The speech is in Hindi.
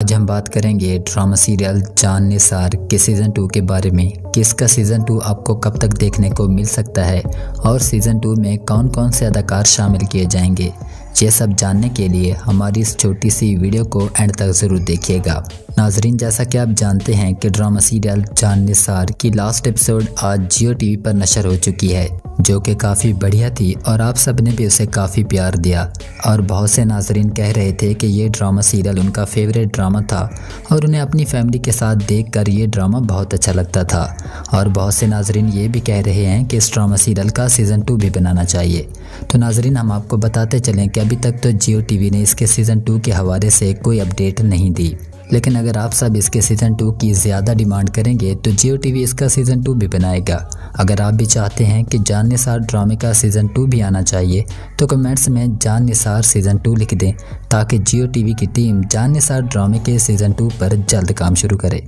आज हम बात करेंगे ड्रामा सीरियल जान निसार के सीज़न 2 के बारे में कि इसका सीज़न 2 आपको कब तक देखने को मिल सकता है और सीज़न 2 में कौन कौन से अदाकार शामिल किए जाएंगे। ये सब जानने के लिए हमारी इस छोटी सी वीडियो को एंड तक ज़रूर देखिएगा। नाजरीन, जैसा कि आप जानते हैं कि ड्रामा सीरियल जान निसार की लास्ट एपिसोड आज जियो टीवी पर नशर हो चुकी है, जो कि काफ़ी बढ़िया थी और आप सब ने भी उसे काफ़ी प्यार दिया। और बहुत से नाजरीन कह रहे थे कि ये ड्रामा सीरियल उनका फेवरेट ड्रामा था और उन्हें अपनी फैमिली के साथ देखकर ये ड्रामा बहुत अच्छा लगता था। और बहुत से नाजरीन ये भी कह रहे हैं कि इस ड्रामा सीरियल का सीज़न 2 भी बनाना चाहिए। तो नाजरीन, हम आपको बताते चलें कि अभी तक तो जियो टीवी ने इसके सीज़न 2 के हवाले से कोई अपडेट नहीं दी, लेकिन अगर आप सब इसके सीज़न 2 की ज़्यादा डिमांड करेंगे तो जियो टीवी इसका सीज़न 2 भी बनाएगा। अगर आप भी चाहते हैं कि जान निसार ड्रामे का सीज़न 2 भी आना चाहिए तो कमेंट्स में जान निसार सीज़न 2 लिख दें, ताकि जियो टीवी की टीम जान निसार ड्रामे के सीज़न 2 पर जल्द काम शुरू करे।